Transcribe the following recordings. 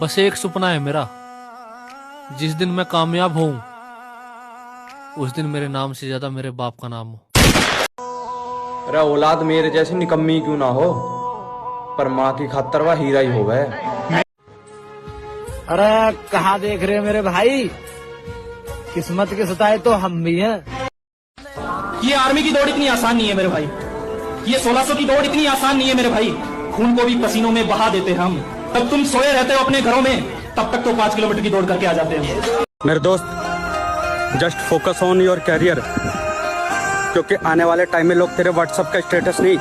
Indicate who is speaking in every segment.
Speaker 1: बस एक सपना है मेरा, जिस दिन मैं कामयाब हूं उस दिन मेरे नाम से ज्यादा मेरे बाप का नाम हो।
Speaker 2: अरे औलाद मेरे जैसी निकम्मी क्यों ना हो, पर माँ की खातर वह हीरा ही हो गए।
Speaker 3: अरे कहाँ देख रहे हो मेरे भाई, किस्मत के सताए तो हम भी हैं।
Speaker 4: ये आर्मी की दौड़ इतनी आसान नहीं है मेरे भाई, ये 1600 की दौड़ इतनी आसान नहीं है मेरे भाई। खून को भी पसीनों में बहा देते हैं हम। तब तुम सोए रहते हो अपने घरों में, तब तक तो 5 किलोमीटर की दौड़ करके आ जाते हैं।
Speaker 5: मेरे दोस्त, just focus on your career, क्योंकि आने वाले टाइम में लोग तेरे व्हाट्सएप का स्टेटस नहीं,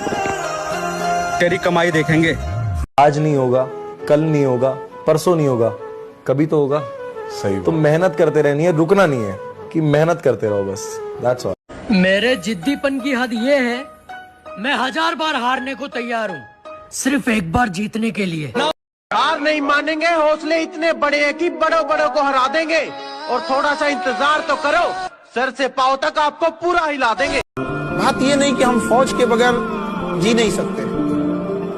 Speaker 5: तेरी कमाई देखेंगे।
Speaker 6: आज नहीं होगा, कल नहीं होगा, परसों नहीं होगा, कभी तो होगा। सही तो मेहनत करते रहनी है, रुकना नहीं है, कि मेहनत करते रहो बस। That's all.
Speaker 3: मेरे जिद्दीपन की हद ये है, मैं 1000 बार हारने को तैयार हूँ, सिर्फ एक बार जीतने के लिए।
Speaker 7: हार नहीं मानेंगे, हौसले इतने बड़े हैं कि बड़ों बड़ों को हरा देंगे। और थोड़ा सा इंतजार तो करो, सर से पांव तक आपको पूरा हिला देंगे।
Speaker 8: बात ये नहीं कि हम फौज के बगैर जी नहीं सकते,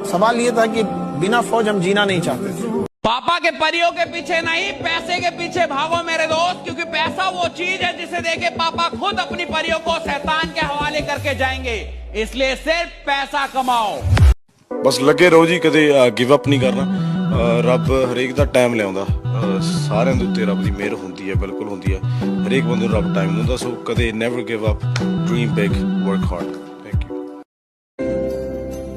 Speaker 8: सवाल ये था कि बिना फौज हम जीना नहीं चाहते।
Speaker 9: पापा के परियों के पीछे नहीं, पैसे के पीछे भागो मेरे दोस्त, क्योंकि पैसा वो चीज है जिसे देके पापा खुद अपनी परियों को शैतान के हवाले करके जाएंगे। इसलिए सिर्फ पैसा कमाओ,
Speaker 10: बस लगे रहो जी, कदे गिव अप नहीं करना। रब हरेक दा टाइम लियाउंदा, सारिਆਂ ਦੇ ਉੱਤੇ ਰੱਬ ਦੀ ਮਿਹਰ ਹੁੰਦੀ ਹੈ, ਬਿਲਕੁਲ ਹੁੰਦੀ ਹੈ। ਹਰੇਕ ਬੰਦੇ ਨੂੰ ਰੱਬ ਟਾਈਮ ਦਿੰਦਾ, ਸੋ ਕਦੇ never give up, dream big, work hard. Thank you.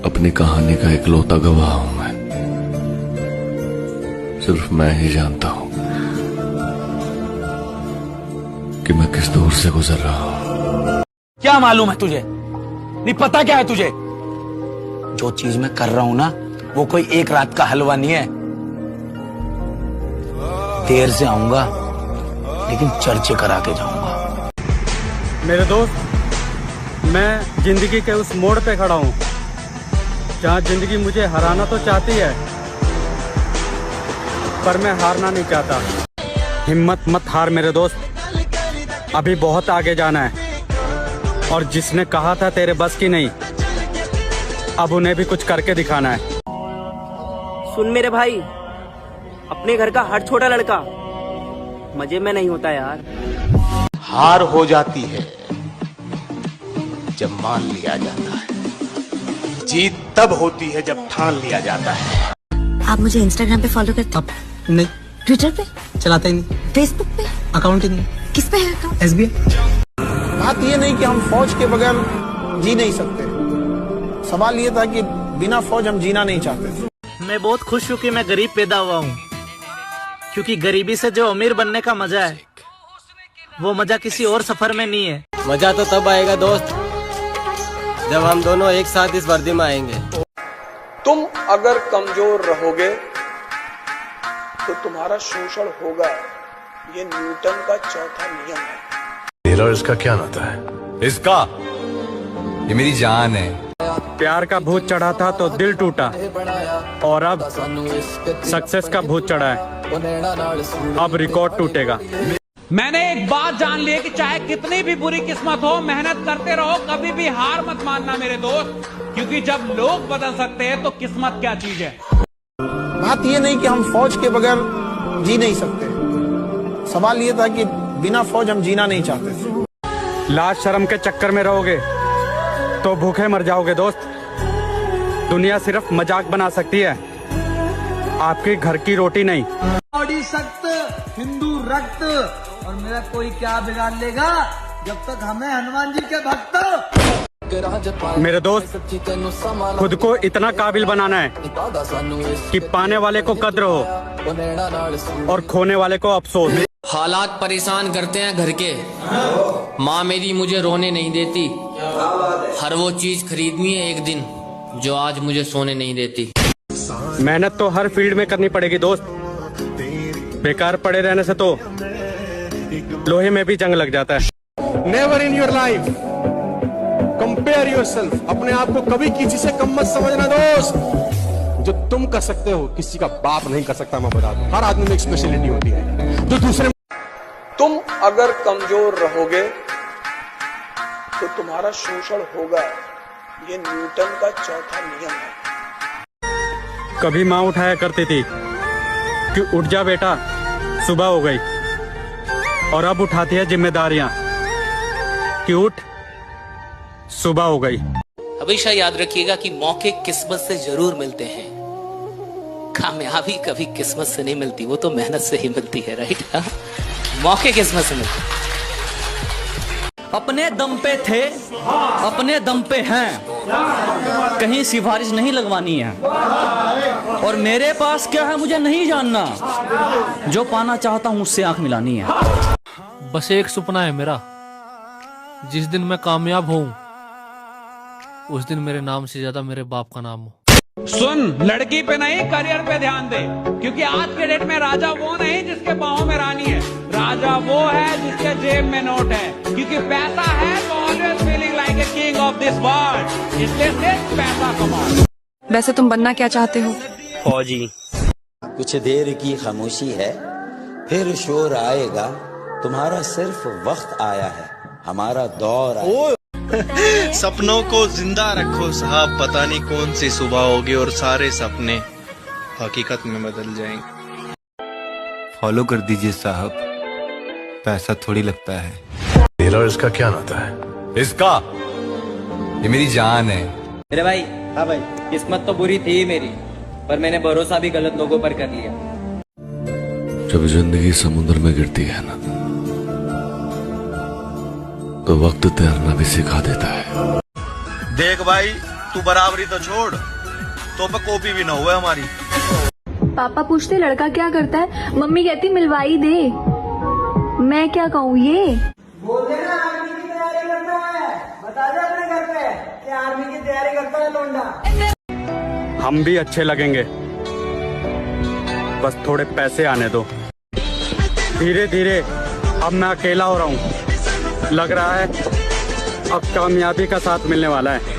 Speaker 11: अपनी कहानी का इकलौता गवाह हूं मैं, सिर्फ मैं ही जानता हूं कि मैं किस दौर से गुजर रहा हूं।
Speaker 3: क्या मालूम है तुझे, नहीं पता क्या है तुझे? जो चीज मैं कर रहा हूं ना, वो कोई एक रात का हलवा नहीं है। देर से आऊंगा लेकिन चर्चे करा के जाऊंगा।
Speaker 5: मेरे दोस्त, मैं जिंदगी के उस मोड़ पे खड़ा हूँ जहाँ जिंदगी मुझे हराना तो चाहती है, पर मैं हारना नहीं चाहता। हिम्मत मत हार मेरे दोस्त, अभी बहुत आगे जाना है। और जिसने कहा था तेरे बस की नहीं, अब उन्हें भी कुछ करके दिखाना है।
Speaker 12: सुन मेरे भाई, अपने घर का हर छोटा लड़का मजे में नहीं होता यार।
Speaker 7: हार हो जाती है जब मान लिया जाता है, जीत तब होती है जब ठान लिया जाता है।
Speaker 13: आप मुझे इंस्टाग्राम पे फॉलो करते?
Speaker 3: नहीं।
Speaker 13: ट्विटर पे?
Speaker 3: चलाते ही नहीं।
Speaker 13: फेसबुक पे?
Speaker 3: अकाउंट ही नहीं।
Speaker 13: किस पे है अकाउंट?
Speaker 3: SBI।
Speaker 8: बात ये नहीं कि हम फौज के बगैर जी नहीं सकते, सवाल ये था कि बिना फौज हम जीना नहीं चाहते।
Speaker 3: मैं बहुत खुश हूँ कि मैं गरीब पैदा हुआ हूँ, क्योंकि गरीबी से जो अमीर बनने का मजा है, वो मजा किसी और सफर में नहीं है।
Speaker 14: मजा तो तब आएगा दोस्त, जब हम दोनों एक साथ इस वर्दी में आएंगे।
Speaker 15: तुम अगर कमजोर रहोगे तो तुम्हारा शोषण होगा, ये न्यूटन का चौथा नियम है।
Speaker 11: मेरा और इसका क्या नाता है? इसका, ये मेरी जान है।
Speaker 5: प्यार का भूत चढ़ा था तो दिल टूटा, और अब सक्सेस का भूत चढ़ा है, अब रिकॉर्ड टूटेगा।
Speaker 9: मैंने एक बात जान ली है कि चाहे कितनी भी बुरी किस्मत हो, मेहनत करते रहो, कभी भी हार मत मानना मेरे दोस्त, क्योंकि जब लोग बदल सकते हैं तो किस्मत क्या चीज है।
Speaker 8: बात ये नहीं कि हम फौज के बगैर जी नहीं सकते, सवाल ये था कि बिना फौज हम जीना नहीं चाहते।
Speaker 5: लाज शर्म के चक्कर में रहोगे तो भूखे मर जाओगे दोस्त। दुनिया सिर्फ मजाक बना सकती है, आपके घर की रोटी नहीं।
Speaker 3: बॉडी सख्त, हिंदू रक्त, और मेरा कोई क्या बिगाड़ लेगा जब तक हमें हनुमान जी के भक्त।
Speaker 5: मेरे दोस्त, खुद को इतना काबिल बनाना है कि पाने वाले को कद्र हो और खोने वाले को अफसोस।
Speaker 16: हालात परेशान करते हैं घर के, माँ मेरी मुझे रोने नहीं देती, हर वो चीज खरीदनी है एक दिन जो आज मुझे सोने नहीं देती।
Speaker 5: मेहनत तो हर फील्ड में करनी पड़ेगी दोस्त, बेकार पड़े रहने से तो लोहे में भी जंग लग जाता है।
Speaker 7: Never in your life compare yourself, अपने आप को कभी किसी से कम मत समझना दोस्त। जो तुम कर सकते हो किसी का बाप नहीं कर सकता, मैं बता दूं। हर आदमी में एक स्पेशलिटी होती है जो दूसरे।
Speaker 15: तुम अगर कमजोर रहोगे तो तुम्हारा शोषण होगा, ये न्यूटन का चौथा नियम है।
Speaker 5: कभी माँ उठाया करती थी, कि उठ जा बेटा, सुबह हो गई। और अब उठाती है जिम्मेदारियां कि उठ, सुबह हो गई।
Speaker 17: हमेशा याद रखिएगा कि मौके किस्मत से जरूर मिलते हैं, कामयाबी कभी किस्मत से नहीं मिलती, वो तो मेहनत से ही मिलती है। राइट, मौके किस्मत से मिलते हैं।
Speaker 4: अपने दम पे थे, अपने दम पे हैं, कहीं सिफारिश नहीं लगवानी है। और मेरे पास क्या है मुझे नहीं जानना, जो पाना चाहता हूं उससे आंख मिलानी है।
Speaker 1: बस एक सपना है मेरा, जिस दिन मैं कामयाब हूँ उस दिन मेरे नाम से ज्यादा मेरे बाप का नाम हो।
Speaker 9: सुन, लड़की पे नहीं करियर पे ध्यान दे, क्योंकि आज के डेट में राजा वो नहीं जिसके पाँव में रानी है, राजा वो है जिसके जेब में नोट है। क्योंकि पैसा है तो always feeling like a king of this world, इसलिए सिर्फ पैसा कमाओ।
Speaker 18: वैसे तुम बनना क्या चाहते हो?
Speaker 19: फौजी। कुछ देर की खामोशी है, फिर शोर आएगा। तुम्हारा सिर्फ वक्त आया है, हमारा दौर आया।
Speaker 20: सपनों को जिंदा रखो साहब, पता नहीं कौन सी सुबह होगी और सारे सपने हकीकत में बदल जाएंगे।
Speaker 11: फॉलो कर दीजिए साहब, पैसा थोड़ी लगता है।
Speaker 7: मेरा और इसका क्या नाता है?
Speaker 11: इसका, ये मेरी जान है।
Speaker 12: मेरे भाई, हाँ भाई, किस्मत तो बुरी थी मेरी, पर मैंने भरोसा भी गलत लोगों पर कर लिया।
Speaker 21: जब जिंदगी समुद्र में गिरती है ना, तो वक्त तैरना भी सिखा देता है।
Speaker 20: देख भाई, तू बराबरी तो छोड़, तो पे कॉपी भी ना हुआ हमारी।
Speaker 22: पापा पूछते लड़का क्या करता है, मम्मी कहती मिलवाई दे। मैं क्या कहूँ ये?
Speaker 23: बोल देना आर्मी की तैयारी करता है, बता दे अपने घर पे कि आर्मी की तैयारी करता है लोंडा।
Speaker 5: हम भी अच्छे लगेंगे, बस थोड़े पैसे आने दो। धीरे धीरे अब मैं अकेला हो रहा हूँ, लग रहा है अब कामयाबी का साथ मिलने वाला है।